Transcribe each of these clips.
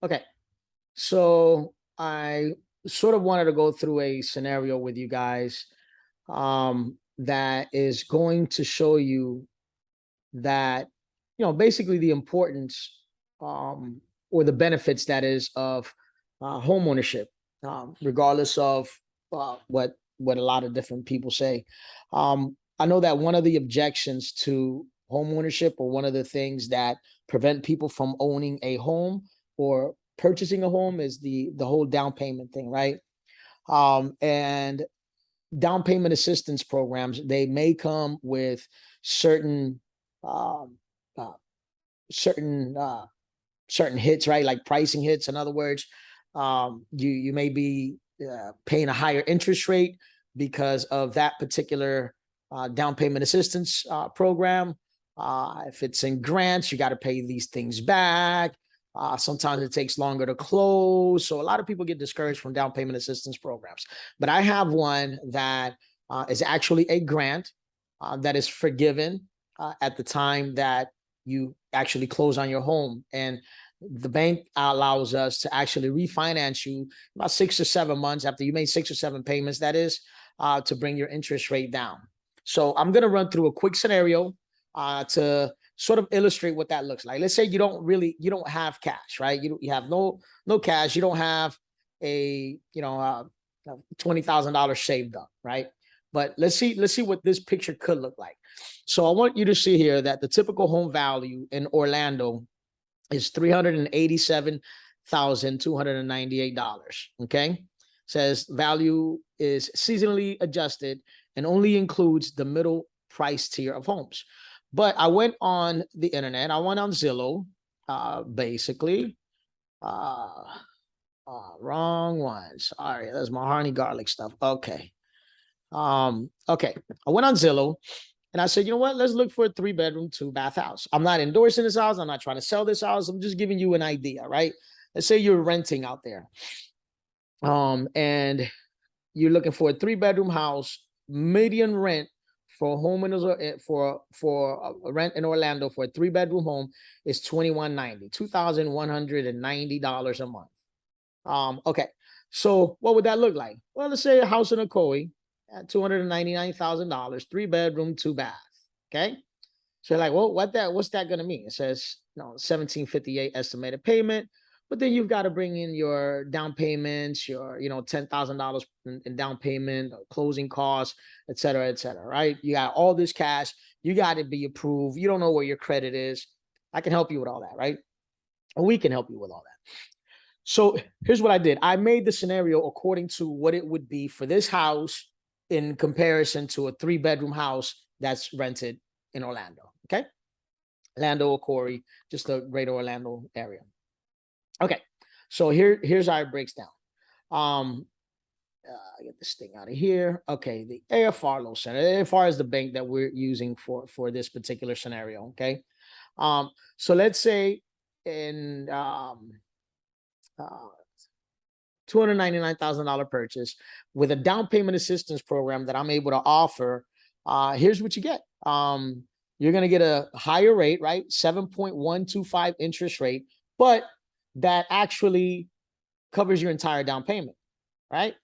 Okay, so I sort of wanted to go through a scenario with you guys that is going to show you that, basically the importance um, or the benefits that is of home ownership, regardless of what a lot of different people say. I know that one of the objections to home ownership, or one of the things that prevent people from owning a home or purchasing a home, is the whole down payment thing, right? And down payment assistance programs, they may come with certain um, uh, certain certain hits, right? Like pricing hits. In other words, you may be paying a higher interest rate because of that particular down payment assistance program. If it's in grants, you got to pay these things back. Sometimes it takes longer to close. So a lot of people get discouraged from down payment assistance programs. But I have one that is actually a grant that is forgiven at the time that you actually close on your home. And the bank allows us to actually refinance you about 6 or 7 months after you made 6 or 7 payments, that is, to bring your interest rate down. So I'm going to run through a quick scenario to sort of illustrate what that looks like. Let's say you don't have cash, right? You have no cash. You don't have a $20,000 saved up, right? But let's see what this picture could look like. So I want you to see here that the typical home value in Orlando is $387,298. Okay, says value is seasonally adjusted and only includes the middle price tier of homes. But I went on the internet. I went on Zillow, basically. Wrong one. Sorry, that's my honey garlic stuff. Okay. Okay. I went on Zillow and I said, you know what? Let's look for a 3-bedroom, 2-bath house. I'm not endorsing this house. I'm not trying to sell this house. I'm just giving you an idea, right? Let's say you're renting out there. And you're looking for a 3-bedroom house, median rent for homeowners for a rent in Orlando for a 3-bedroom home is $2,190, $2,190 a month. Okay, so what would that look like? Well, let's say a house in Ocoee at $299,000, 3-bedroom, 2-bath. Okay, so you're like, well, what's that going to mean? It says, $1,758 estimated payment, but then you've got to bring in your down payments, your $10,000 in down payment, closing costs, et cetera, right? You got all this cash, you got to be approved. You don't know where your credit is. I can help you with all that, right? Or we can help you with all that. So here's what I did. I made the scenario according to what it would be for this house in comparison to a 3-bedroom house that's rented in Orlando. Okay, Orlando, Corey, just the greater Orlando area. Okay, so here's how it breaks down. Get this thing out of here. Okay, the AFR loan center. AFR is the bank that we're using for this particular scenario. Okay, so let's say in $299,000 purchase with a down payment assistance program that I'm able to offer. Here's what you get. You're going to get a higher rate, right? 7.125 interest rate, but that actually covers your entire down payment, right?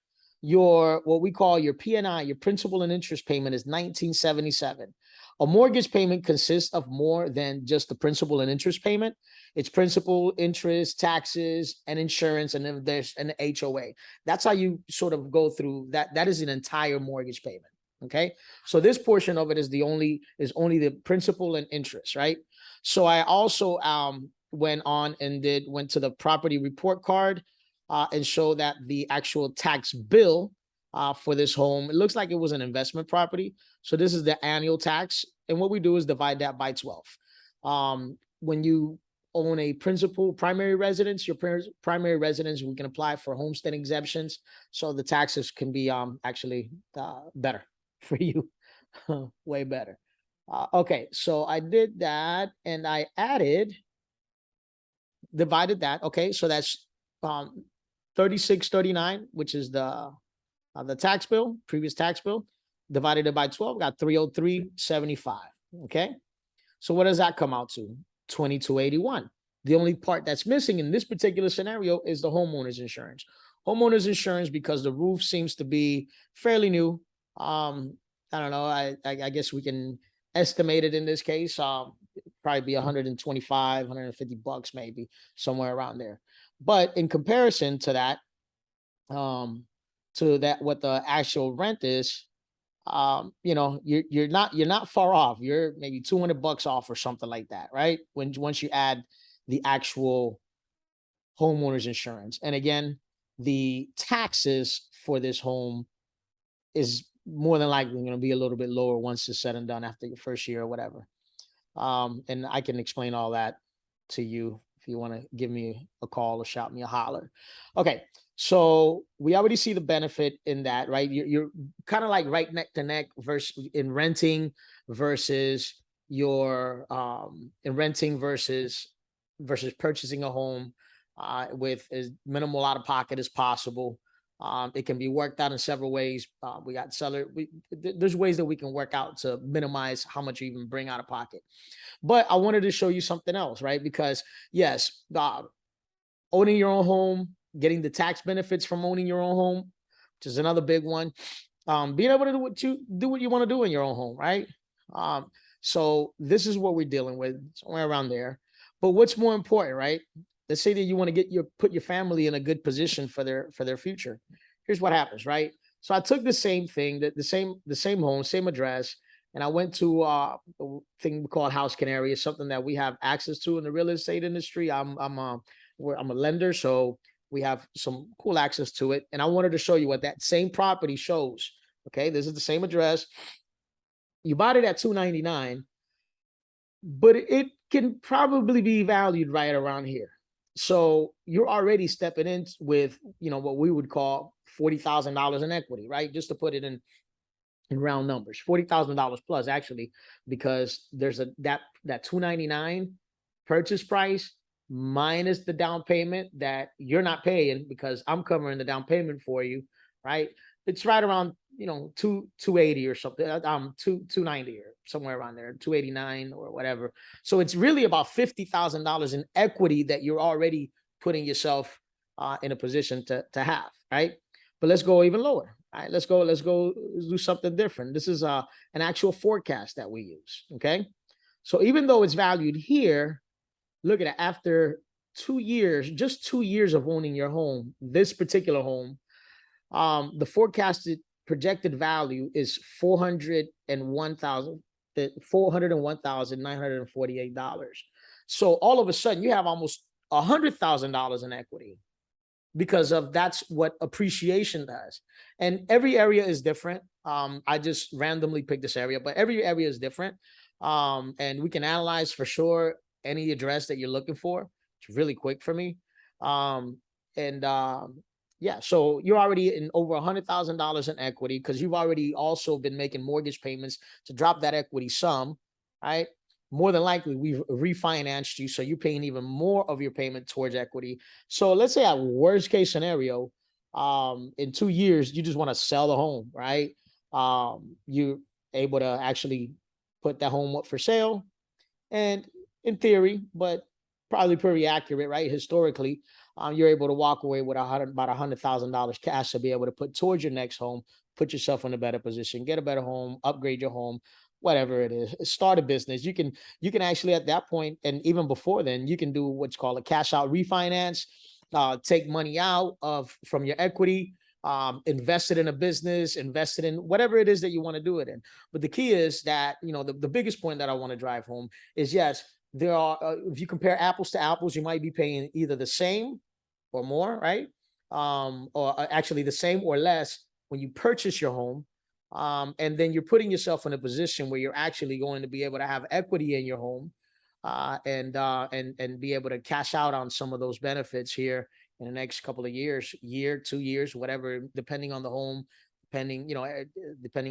Your what we call your P&I, your principal and interest payment, is $1,977. A mortgage payment consists of more than just the principal and interest payment. It's principal, interest, taxes, and insurance, and then there's an HOA. That's how you sort of go through that. That is an entire mortgage payment. Okay, so this portion of it is only the principal and interest, right? So I also went to the property report card and show that the actual tax bill for this home, it looks like it was an investment property. So this is the annual tax. And what we do is divide that by 12. When you own a primary residence, your primary residence, we can apply for homestead exemptions. So the taxes can be actually better for you, way better. Okay, so I did that and I divided that. Okay, so that's 3639, which is the The tax bill, previous tax bill, divided it by 12, got 303.75. Okay. So what does that come out to? 2281. The only part that's missing in this particular scenario is the homeowner's insurance. Homeowner's insurance, because the roof seems to be fairly new. I don't know. I guess we can estimate it in this case. Probably be 125, 150 bucks, maybe somewhere around there. But in comparison to that, what the actual rent is, you're not far off. You're maybe 200 bucks off or something like that, right? Once you add the actual homeowner's insurance. And again, the taxes for this home is more than likely going to be a little bit lower once it's said and done after your first year or whatever. And I can explain all that to you if you want to give me a call or shout me a holler. Okay, so we already see the benefit in that, right? You're kind of like right neck to neck versus in renting versus versus purchasing a home with as minimal out of pocket as possible. It can be worked out in several ways. There's ways that we can work out to minimize how much you even bring out of pocket. But I wanted to show you something else, right? Because yes, owning your own home, getting the tax benefits from owning your own home, which is another big one. Being able to do what you want to do in your own home, right? So this is what we're dealing with, somewhere around there. But what's more important, right? Let's say that you want to put your family in a good position for their future. Here's what happens, right? So I took the same thing, the same home, same address, and I went to a thing called House Canary. It's something that we have access to in the real estate industry. I'm a lender, so we have some cool access to it. And I wanted to show you what that same property shows. Okay, this is the same address. You bought it at $299, but it can probably be valued right around here. So you're already stepping in with, what we would call $40,000 in equity, right? Just to put it in round numbers, $40,000 plus actually, because there's that $299 purchase price minus the down payment that you're not paying because I'm covering the down payment for you, right? It's right around 280 or something, 290 or somewhere around there, 289 or whatever. So it's really about $50,000 in equity that you're already putting yourself in a position to have, right? But let's go even lower. All right, let's do something different. This is an actual forecast that we use. Okay, so even though it's valued here, look at it. After 2 years, just 2 years of owning your home, this particular home, the forecasted projected value is $401,948. So all of a sudden, you have almost $100,000 in equity because of that's what appreciation does. And every area is different. I just randomly picked this area, but every area is different. And we can analyze for sure any address that you're looking for. It's really quick for me. Yeah, so you're already in over $100,000 in equity because you've already also been making mortgage payments to drop that equity sum, right? More than likely, we've refinanced you, so you're paying even more of your payment towards equity. So let's say at worst case scenario, in 2 years, you just want to sell the home, right? You're able to actually put that home up for sale, and in theory, but probably pretty accurate, right? Historically, you're able to walk away with about $100,000 cash to be able to put towards your next home, put yourself in a better position, get a better home, upgrade your home, whatever it is, start a business. You can actually at that point, and even before then, you can do what's called a cash out refinance, take money out from your equity, invest it in a business, invest it in whatever it is that you want to do it in. But the key is that, the biggest point that I want to drive home is, yes, there are, if you compare apples to apples, you might be paying either the same or more, right? Or actually the same or less when you purchase your home. And then you're putting yourself in a position where you're actually going to be able to have equity in your home, and be able to cash out on some of those benefits here in the next couple of years, 2 years, whatever, depending on the home, depending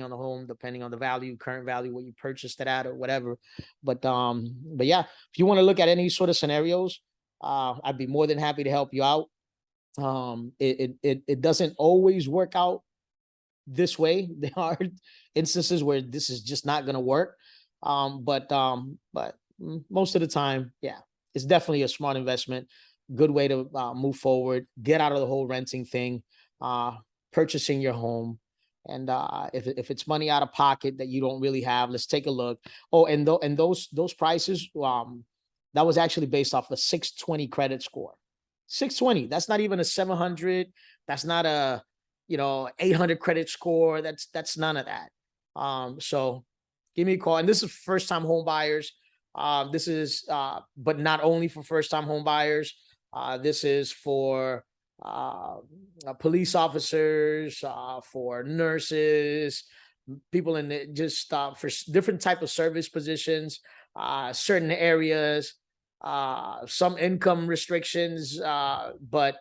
on the home, depending on the value, current value, what you purchased it at or whatever. But yeah, if you want to look at any sort of scenarios, I'd be more than happy to help you out. It doesn't always work out this way. There are instances where this is just not going to work. But most of the time, yeah, it's definitely a smart investment. Good way to move forward, get out of the whole renting thing, uh, purchasing your home. And if it's money out of pocket that you don't really have, let's take a look. Oh, and those prices, that was actually based off a 620 credit score. 620. That's not even a 700. That's not a 800 credit score. That's none of that. So give me a call. And this is first time home buyers. This is but not only for first time home buyers. This is for uh, police officers, for nurses, people in just for different type of service positions, certain areas, some income restrictions, but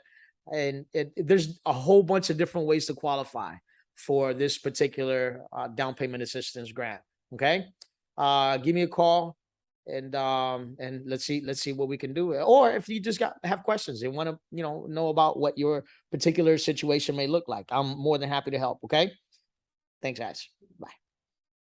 there's a whole bunch of different ways to qualify for this particular down payment assistance grant. Okay, give me a call and let's see what we can do. Or if you just have questions and want to know about what your particular situation may look like, I'm more than happy to help. Okay, thanks guys. Bye.